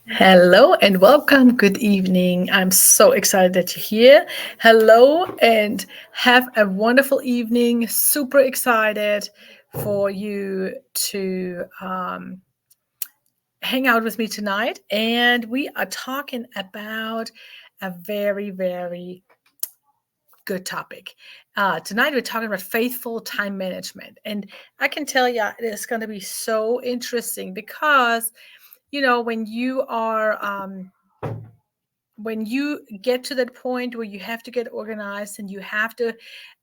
Hello and welcome. Good evening. I'm so excited that you're here. Hello and have a wonderful evening. Super excited for you to hang out with me tonight. And we are talking about a very, very good topic. Tonight we're talking about faithful time management. And I can tell you it is going to be so interesting because when you get to that point where you have to get organized and you have to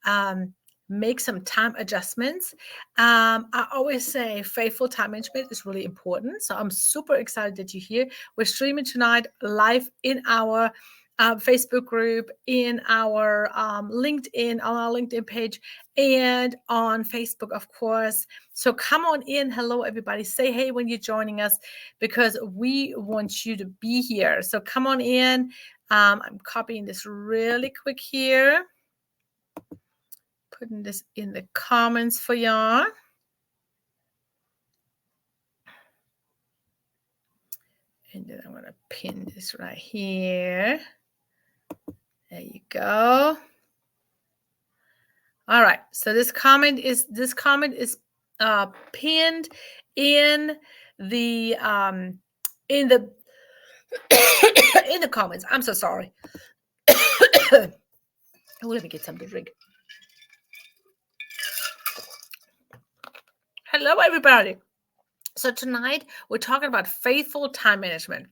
um, make some time adjustments, I always say faithful time management is really important. So I'm super excited that you're here. We're streaming tonight live in our Facebook group, in our LinkedIn, on our LinkedIn page, and on Facebook, of course. So come on in. Hello, everybody. Say hey when you're joining us because we want you to be here. So come on in. I'm copying this really quick here, putting this in the comments for y'all. And then I'm going to pin this right here. There you go. All right. So this comment is pinned in the in the in the comments. I'm so sorry. Oh, let me get something to drink. Hello, everybody. So tonight we're talking about faithful time management.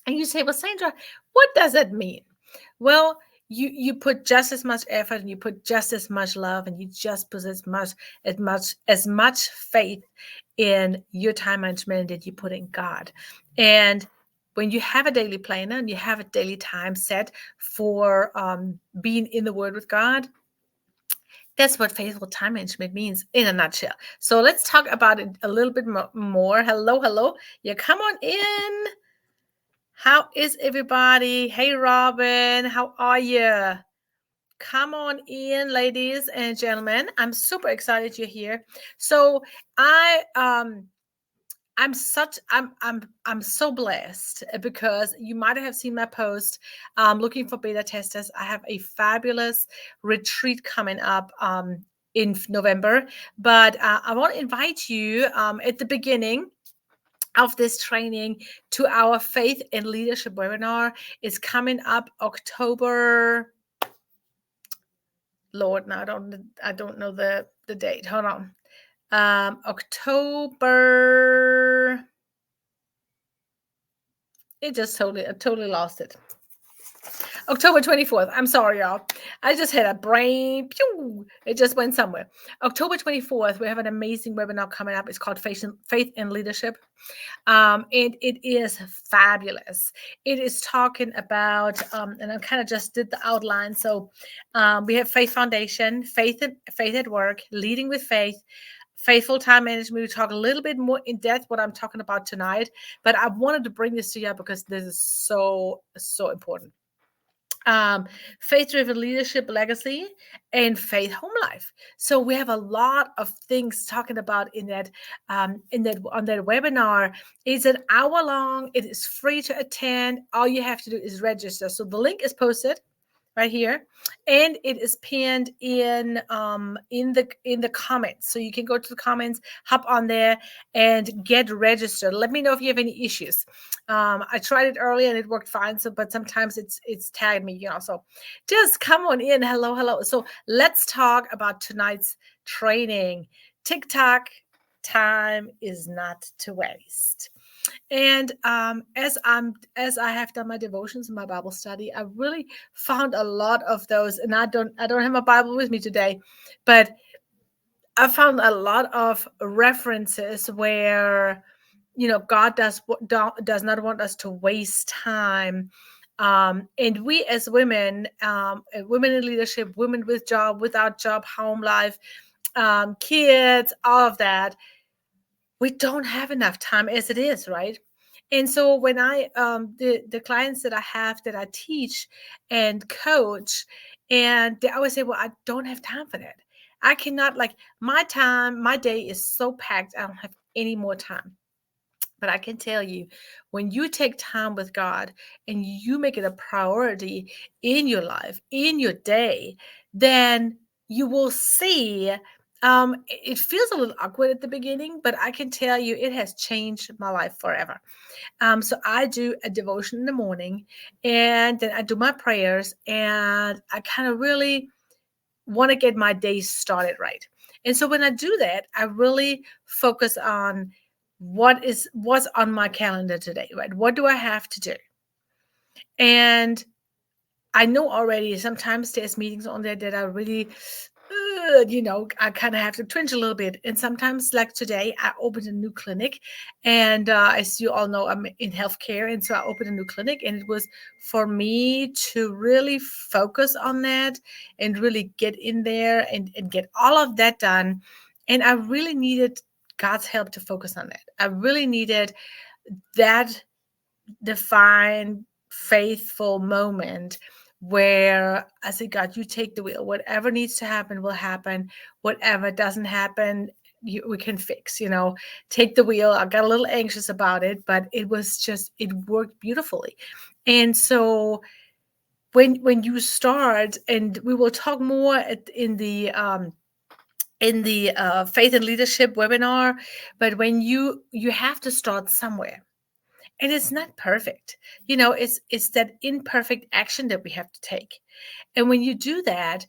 And you say, well, Sandra, what does that mean? Well, you put just as much effort and you put just as much love and you just put as much faith in your time management that you put in God. And when you have a daily planner and you have a daily time set for being in the Word with God, that's what faithful time management means in a nutshell. So let's talk about it a little bit more. Hello. Yeah, come on in. How is everybody? Hey, Robin, how are you? Come on in, ladies and gentlemen. I'm super excited you're here. So I'm so blessed because you might have seen my post looking for beta testers. I have a fabulous retreat coming up in November, but I want to invite you at the beginning of this training to our faith and leadership webinar. Is coming up October. Lord, now I don't know the date. Hold on. October. I totally lost it. October 24th. I'm sorry, y'all. I just had a brain. Pew, it just went somewhere. October 24th, we have an amazing webinar coming up. It's called Faith and Leadership. And it is fabulous. It is talking about, and I kind of just did the outline. So we have Faith Foundation, faith at work, leading with faith, faithful time management. We talk a little bit more in depth what I'm talking about tonight, but I wanted to bring this to you because this is so important. Faith-driven leadership legacy and faith home life. So we have a lot of things talking about on that webinar. It's an hour long. It is free to attend. All you have to do is register. So the link is posted right here, and it is pinned in the comments. So you can go to the comments, hop on there, and get registered. Let me know if you have any issues. I tried it earlier and it worked fine. So, but sometimes it's tagged me, So just come on in. Hello. So let's talk about tonight's training. Tick Tock, time is not to waste. And as I have done my devotions and my Bible study, I really found a lot of those. And I don't have my Bible with me today, but I found a lot of references where God does not want us to waste time. And we as women, women in leadership, women with job, without job, home life, kids, all of that, we don't have enough time as it is, right? And so when I the clients that I have that I teach and coach, and they always say, well, I don't have time for that. I cannot, like, my day is so packed, I don't have any more time. But I can tell you, when you take time with God and you make it a priority in your life, in your day, then you will see. It feels a little awkward at the beginning, but I can tell you it has changed my life forever. So I do a devotion in the morning, and then I do my prayers, and I kind of really want to get my day started right. And so when I do that, I really focus on what's on my calendar today, right? What do I have to do? And I know already sometimes there's meetings on there that are really, I kind of have to twinge a little bit. And sometimes, like today, I opened a new clinic. And as you all know, I'm in healthcare. And so I opened a new clinic. And it was for me to really focus on that and really get in there and get all of that done. And I really needed God's help to focus on that. I really needed that defined, faithful moment where I say, God, you take the wheel. Whatever needs to happen will happen. Whatever doesn't happen, we can fix. Take the wheel. I got a little anxious about it, but it worked beautifully. And so when you start, and we will talk more in the faith and leadership webinar, but when you have to start somewhere, and it's not perfect. It's that imperfect action that we have to take. And when you do that,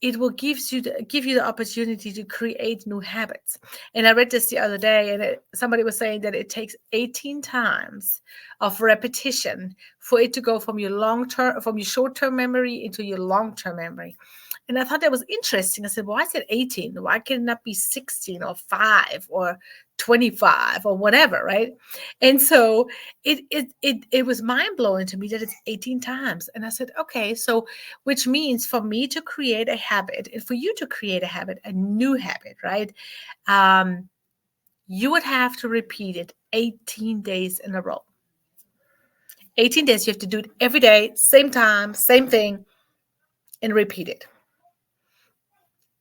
it will give you the opportunity to create new habits. And I read this the other day, and somebody was saying that it takes 18 times of repetition for it to go from your short-term memory into your long-term memory. And I thought that was interesting. I said, why is it 18? Why can it not be 16 or 5 or 25 or whatever, right? And so it was mind-blowing to me that it's 18 times. And I said, okay, so which means for me to create a habit and for you to create a habit, a new habit, right? You would have to repeat it 18 days in a row. 18 days, you have to do it every day, same time, same thing, and repeat it.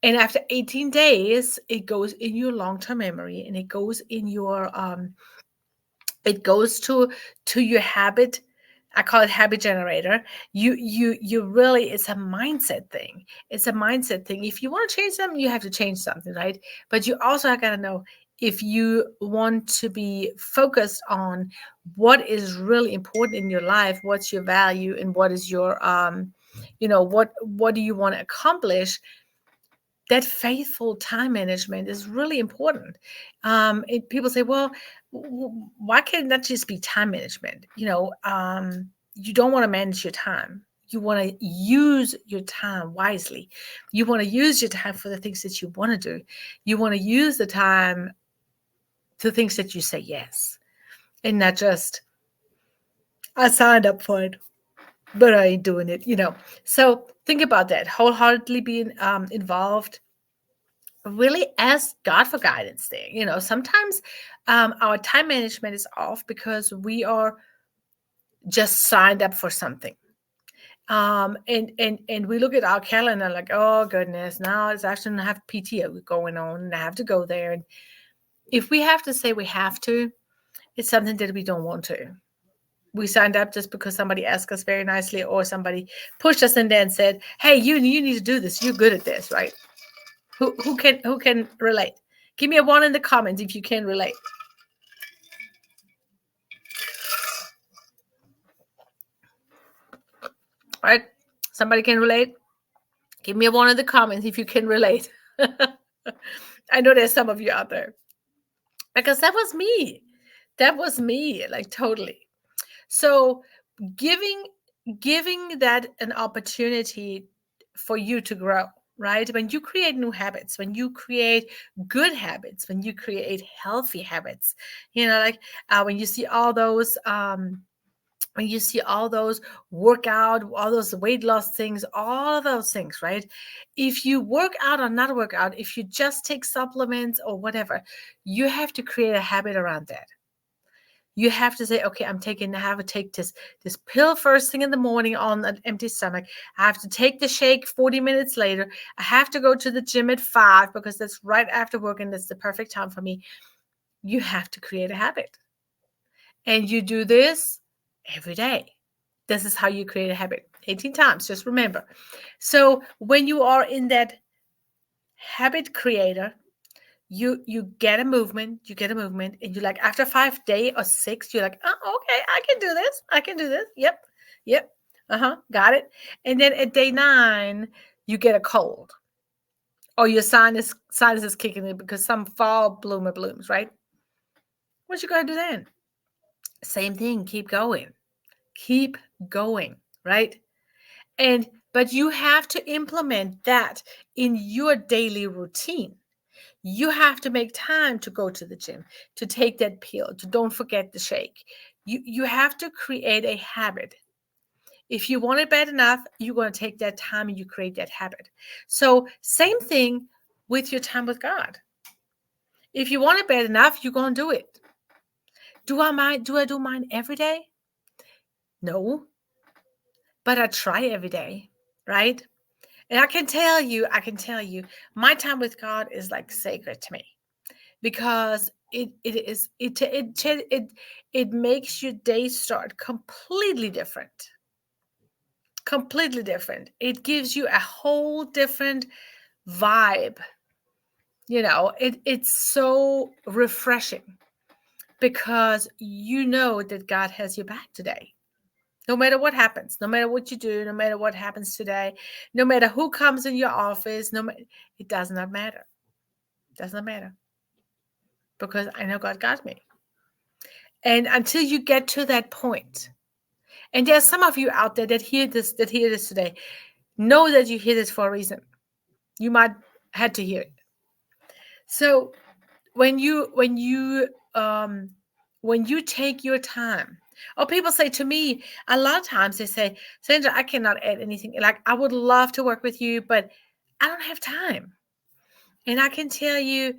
And after 18 days, it goes in your long-term memory, and it goes in your it goes to your habit. I call it habit generator. You really, it's a mindset thing. It's a mindset thing. If you want to change something, you have to change something, right? But you also got to know, if you want to be focused on what is really important in your life, what's your value, and what is your what do you want to accomplish, that faithful time management is really important. People say, well, why can't that just be time management? You don't want to manage your time. You want to use your time wisely. You want to use your time for the things that you want to do. You want to use the time to things that you say yes, and not just, I signed up for it, but I ain't doing it. So think about that. Wholeheartedly being involved. Really ask God for guidance there. Sometimes our time management is off because we are just signed up for something. And we look at our calendar like, oh goodness, now it's actually, I have PTO going on and I have to go there. And if we have to say we have to, it's something that we don't want to. We signed up just because somebody asked us very nicely, or somebody pushed us in there and said, hey, you need to do this. You're good at this, right? Who can relate? Give me a 1 in the comments if you can relate. All right? Somebody can relate? Give me a 1 in the comments if you can relate. I know there's some of you out there. Because that was me. That was me, like totally. So giving that an opportunity for you to grow, right? When you create new habits, when you create good habits, when you create healthy habits, like when you see all those workout, all those weight loss things, all of those things, right? If you work out or not work out, if you just take supplements or whatever, you have to create a habit around that. You have to say, okay, I have to take this pill first thing in the morning on an empty stomach. I have to take the shake 40 minutes later. I have to go to the gym at 5 because that's right after work and that's the perfect time for me. You have to create a habit. And you do this every day. This is how you create a habit. 18 times, just remember. So when you are in that habit creator, you get a movement, and you like after 5 day or 6, you're like, oh, okay, I can do this. I can do this. Yep. Yep. Got it. And then at day 9, you get a cold. Or your sinus is kicking in because some fall bloomer blooms, right? What you gonna do then? Same thing, keep going. Keep going, right? And but you have to implement that in your daily routine. You have to make time to go to the gym, to take that pill, to don't forget the shake. You have to create a habit. If you want it bad enough, you're going to take that time and you create that habit. So same thing with your time with God. If you want it bad enough, you're going to do it. Do I do mine every day? No, but I try every day, right? And I can tell you, my time with God is like sacred to me because it makes your day start completely different. Completely different. It gives you a whole different vibe. It's so refreshing because you know that God has your back today. No matter what happens, no matter what you do, no matter what happens today, no matter who comes in your office, it does not matter. It does not matter because I know God got me. And until you get to that point, and there's some of you out there that hear this today, know that you hear this for a reason. You might had to hear it. So um when you take your time, or people say to me a lot of times, they say, Sandra, I cannot add anything. Like, I would love to work with you, but I don't have time. And I can tell you,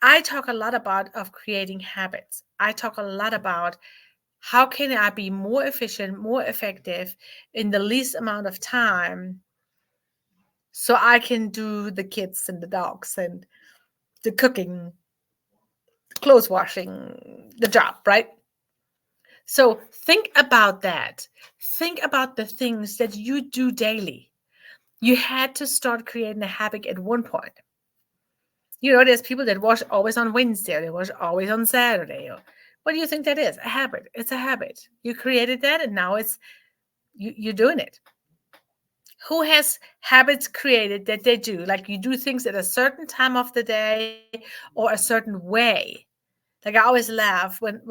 I talk a lot about of creating habits. I talk a lot about how can I be more efficient, more effective in the least amount of time so I can do the kids and the dogs and the cooking, clothes washing, the job, right? So think about that. Think about the things that you do daily. You had to start creating a habit at one point. There's people that wash always on Wednesday, or they wash always on Saturday. Or what do you think that is? A habit. It's a habit. You created that, and now you're doing it. Who has habits created that they do? Like, you do things at a certain time of the day or a certain way. Like, I always laugh when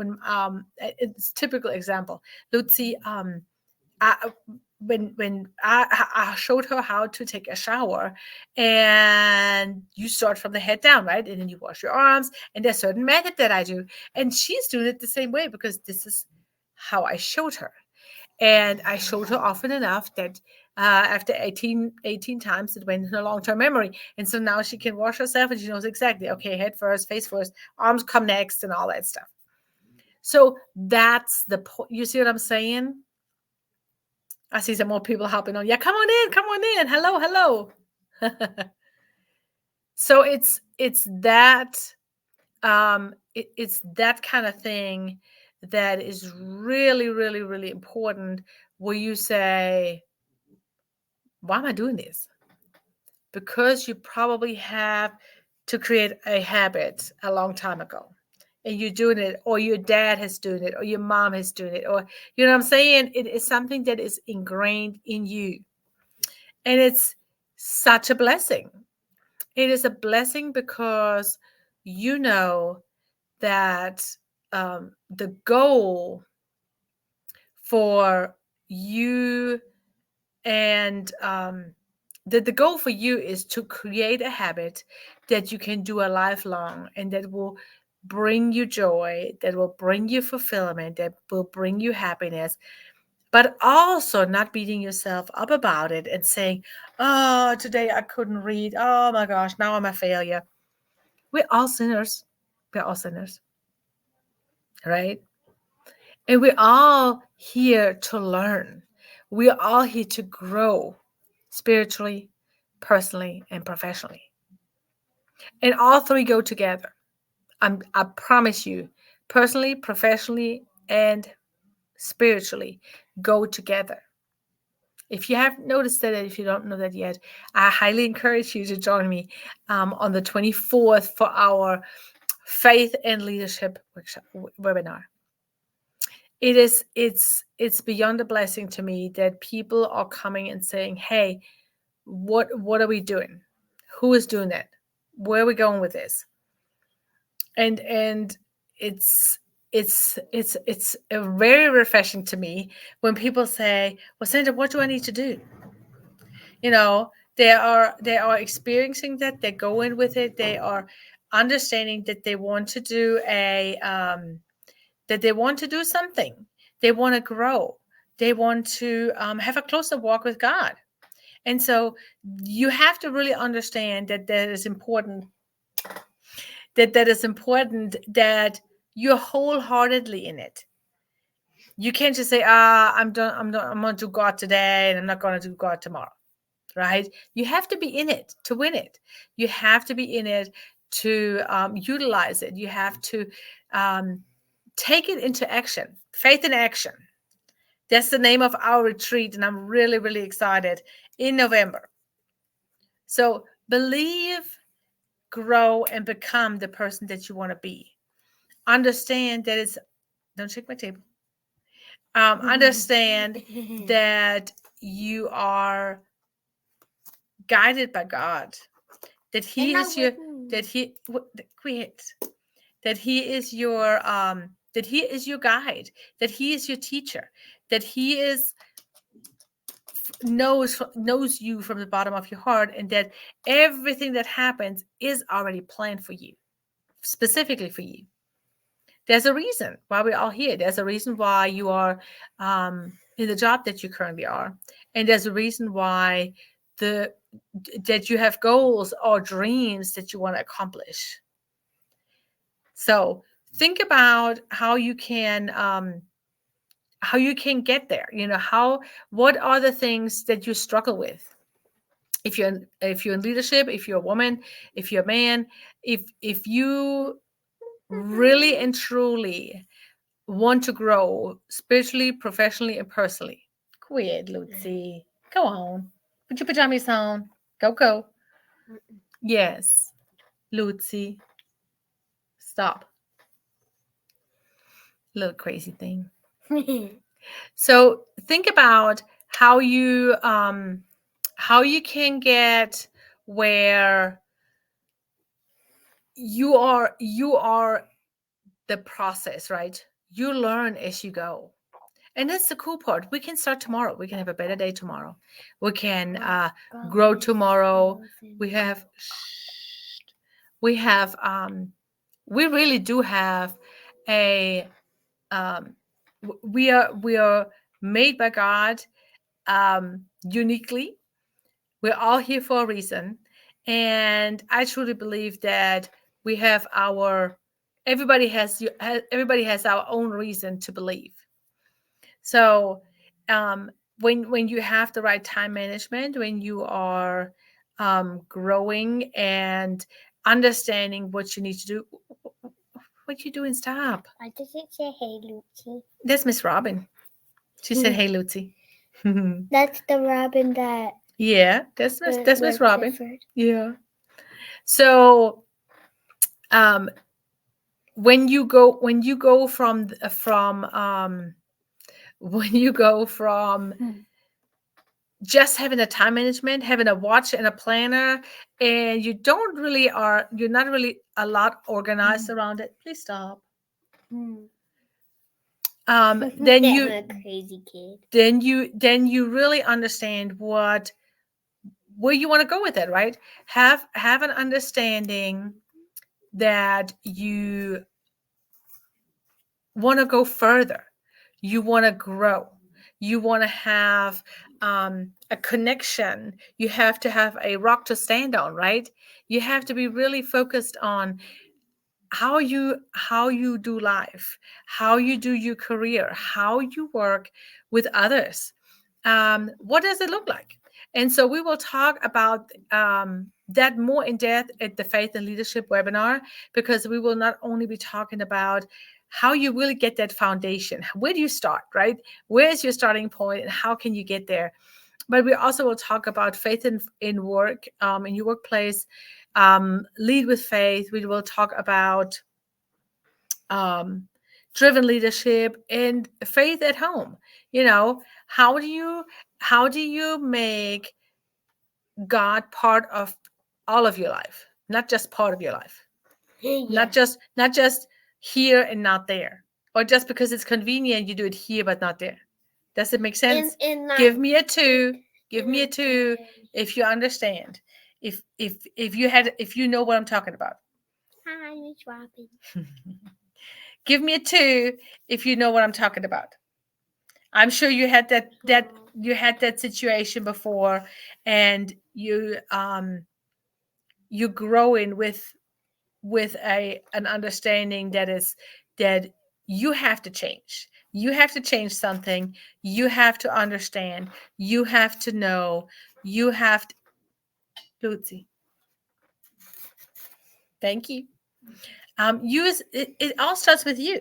it's typical example. Lucy, I, when I showed her how to take a shower, and you start from the head down, right? And then you wash your arms, and there's a certain method that I do. And she's doing it the same way because this is how I showed her. And I showed her often enough that after 18 times, it went in her long-term memory. And so now she can wash herself and she knows exactly, okay, head first, face first, arms come next, and all that stuff. So that's the point. You see what I'm saying? I see some more people hopping on. Yeah, come on in. Hello, hello. So it's that kind of thing that is really, really, really important, where you say, why am I doing this? Because you probably have to create a habit a long time ago, and you're doing it, or your dad has doing it, or your mom has doing it, or you know what I'm saying? It is something that is ingrained in you. And it's such a blessing. It is a blessing because you know that the goal for you and the goal for you is to create a habit that you can do a lifelong, and that will bring you joy, that will bring you fulfillment, that will bring you happiness, but also not beating yourself up about it and saying, oh, today I couldn't read. Oh my gosh, now I'm a failure. We're all sinners. We're all sinners, right? And we're all here to learn. We're all here to grow spiritually, personally, and professionally. And all three go together. I promise you, personally, professionally, and spiritually go together. If you have noticed that, if you don't know that yet, I highly encourage you to join me on the 24th for our faith and leadership workshop webinar. It's beyond a blessing to me that people are coming and saying, hey, what are we doing? Who is doing that? Where are we going with this? And it's very refreshing to me when people say, well, Sandra, what do I need to do? You know, they are experiencing that, they go in with it, they are understanding that they want to do that they want to do something, they want to grow, they want to have a closer walk with God. And so you have to really understand that that is important, that you're wholeheartedly in it. You can't just say, I'm done, I'm going to do God today and I'm not going to do God tomorrow. Right? You have to be in it to win it. You have to be in it to utilize it. You have to take it into action. Faith in action. That's the name of our retreat, and I'm really, really excited in November. So believe, grow, and become the person that you want to be. Understand that it's, don't shake my table. Understand that you are guided by God. That He is your, that He, quit, that He is your, that He is your guide, that He is your teacher, that He is knows you from the bottom of your heart, and that everything that happens is already planned for you, specifically for you. There's a reason why we're all here. There's a reason why you are in the job that you currently are, and there's a reason why that you have goals or dreams that you want to accomplish. So think about how you can get there. You know, what are the things that you struggle with? If you're in leadership, if you're a woman, if you're a man, if you really and truly want to grow spiritually, professionally, and personally, quit, Lucy. Go on. Put your pajamas on. Go. Yes, Lucy. Stop. Little crazy thing. So think about how you can get where you are the process, right? You learn as you go. And that's the cool part. We can start tomorrow. We can have a better day tomorrow. We can grow tomorrow. We have we really do have a we are made by God uniquely. We're all here for a reason. And I truly believe that we have everybody has our own reason to believe. So when you have the right time management, when you are growing and understanding what you need to do, what you doing? Stop. I just say, hey, Lucy. That's Miss Robin. She said, hey, Lucy. That's the Robin that. Yeah, that's Miss Robin. Different. Yeah. So when you go when you go from just having a time management, having a watch and a planner, and you're not really a lot organized around it. Please stop. Then you a crazy kid. Then you really understand where you want to go with it, right? Have an understanding that you want to go further, you want to grow, you want to have a connection, you have to have a rock to stand on, right? You have to be really focused on how you do life, how you do your career, how you work with others. What does it look like? And so we will talk about that more in depth at the Faith and Leadership webinar, because we will not only be talking about how you really get that foundation. Where do you start, right? Where is your starting point and how can you get there? But we also will talk about faith in work, in your workplace, lead with faith. We will talk about um, driven leadership and faith at home. You know, how do you make God part of all of your life, not just part of your life, Yeah. not just here and not there, or just because it's convenient you do it here but not there. Does it make sense? Give me a two. Give me a two if you understand. If you know what I'm talking about. Hi, Miss Robin. Give me a two if you know what I'm talking about. I'm sure you had that situation before, and you growing with an understanding that you have to change. You have to change something. You have to understand. You have to know. You have to, Lucy. Thank you. It all starts with you.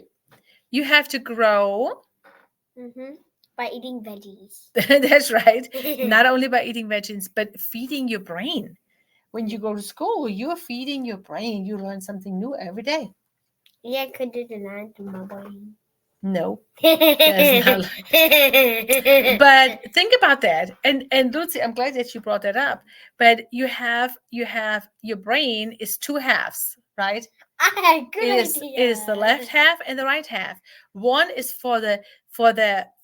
You have to grow. By eating veggies. That's right. Not only by eating veggies, but feeding your brain. When you go to school, you're feeding your brain. You learn something new every day. Yeah, could do the nine to my brain. No, that's not. But think about that, and Lucy, I'm glad that you brought that up. But you have your brain is two halves, right? Good It is the left half and the right half. One is for the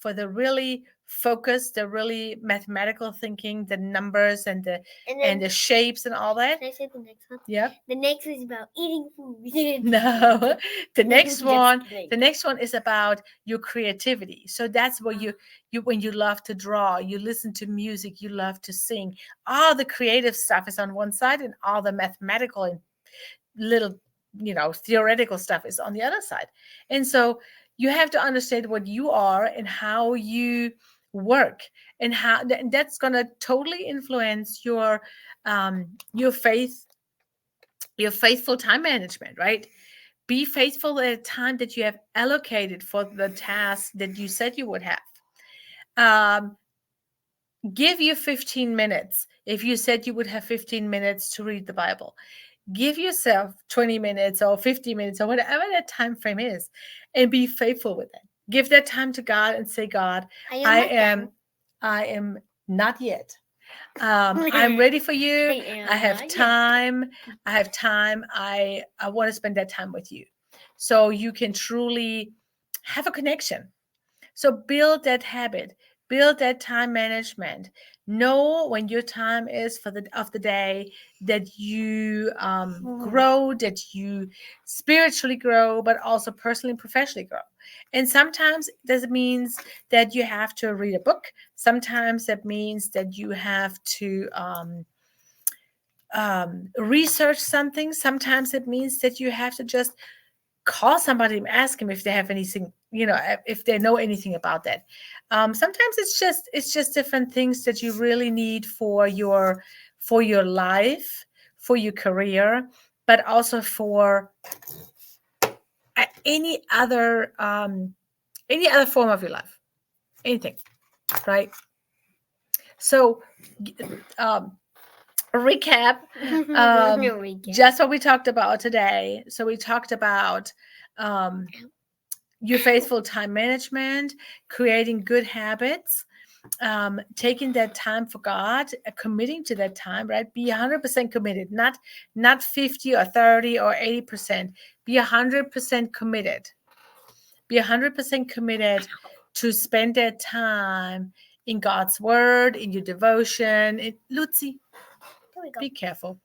really focused, the really mathematical thinking, the numbers and the shapes and all that. Can I say the next one? Yeah. The next is about eating food. No, the next Just one, kidding. the next one is about your creativity. So that's where you when you love to draw, you listen to music, you love to sing. All the creative stuff is on one side, and all the mathematical and little, theoretical stuff is on the other side. And so you have to understand what you are and how you work, and how and that's going to totally influence your faith, your faithful time management, right? Be faithful at the time that you have allocated for the task that you said you would have. Um, Give you 15 minutes. If you said you would have 15 minutes to read the Bible, give yourself 20 minutes or 50 minutes or whatever that time frame is, and be faithful with it. Give that time to God and say, God, I am not yet. I'm ready for you. I have time. I have time. I want to spend that time with you, so you can truly have a connection. So build that habit, build that time management. Know when your time is for the of the day, that you grow, that you spiritually grow, but also personally and professionally grow. And sometimes this means that you have to read a book. Sometimes that means that you have to research something. Sometimes it means that you have to just call somebody and ask them if they have anything, if they know anything about that. Sometimes it's just different things that you really need for your life, for your career, but also for any other form of your life, anything, right? So um, recap, just what we talked about today. So we talked about your faithful time management, creating good habits, taking that time for God, committing to that time, right? Be 100% committed, not 50 or 30 or 80%. Be 100% committed. Be 100% committed to spend that time in God's word, in your devotion. Lucy, be careful.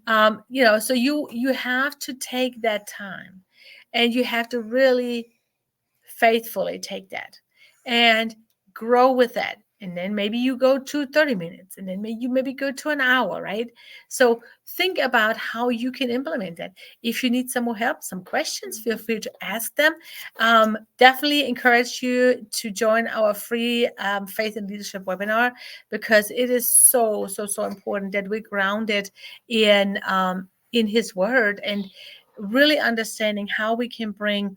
So you have to take that time, and you have to really faithfully take that and grow with that and then maybe you go to 30 minutes, and then maybe go to an hour, right? So think about how you can implement that. If you need some more help, some questions, feel free to ask them. Definitely encourage you to join our free faith and leadership webinar, because it is so important that we're grounded in his word, and really understanding how we can bring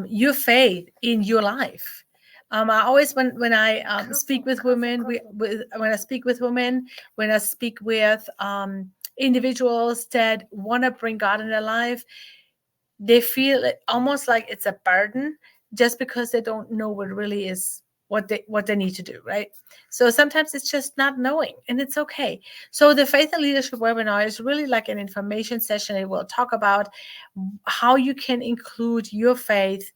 your faith in your life. I always, when I speak with women, when I speak with women, when I speak with individuals that want to bring God in their life, they feel it almost like it's a burden, just because they don't know what really is what they need to do, right? So sometimes it's just not knowing, and it's okay. So the faith and leadership webinar is really like an information session. It will talk about how you can include your faith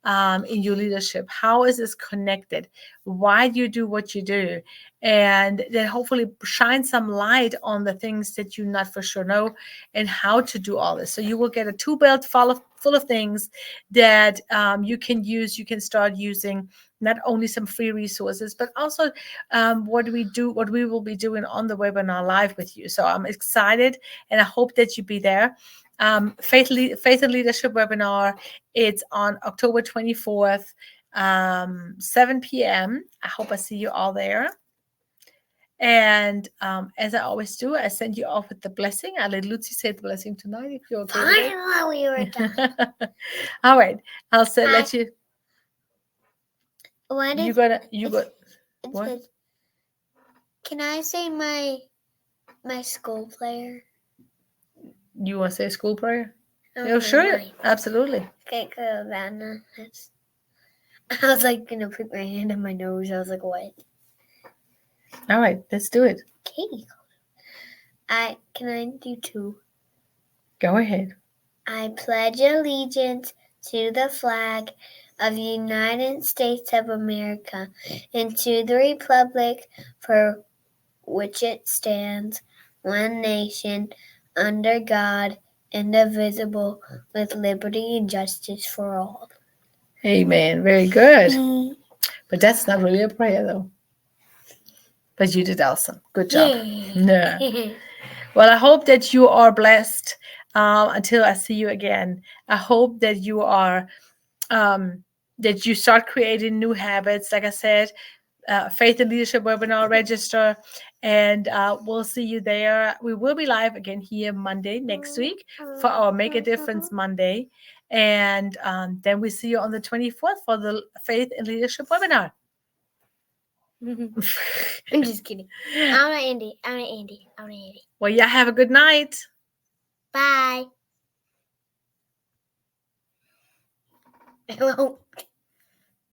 in your leadership. How is this connected? Why do you do what you do? And then hopefully shine some light on the things that you not for sure know, and how to do all this. So you will get a tool belt full of things that you can use. You can start using not only some free resources, but also what we will be doing on the webinar live with you. So I'm excited, and I hope that you be there. Faith and Leadership webinar. It's on October 24th, 7 p.m. I hope I see you all there. And as I always do, I send you off with the blessing. I'll let Lucy say the blessing tonight, if you're okay with While we were done. it. All right. I'll say, let you. What You if got it what? says, can I say my school player? You want to say school prayer? Oh, Oh, sure. mine. Absolutely. Okay, good. I was like gonna put my hand on my nose. I was like, what? All right. Let's do it. Okay. Can I do two? Go ahead. I pledge allegiance to the flag of the United States of America and to the republic for which it stands, one nation, under God, indivisible, with liberty and justice for all. Amen. Very good. But that's not really a prayer, though. But you did awesome. Good job. Yeah. Well, I hope that you are blessed until I see you again. I hope that you are that you start creating new habits. Like I said, Faith and Leadership webinar, register, and we'll see you there. We will be live again here Monday next week for our Make a Difference Monday. And then we see you on the 24th for the Faith and Leadership webinar. I'm just kidding. I'm not Andy. Well, yeah, have a good night. Bye. Hello.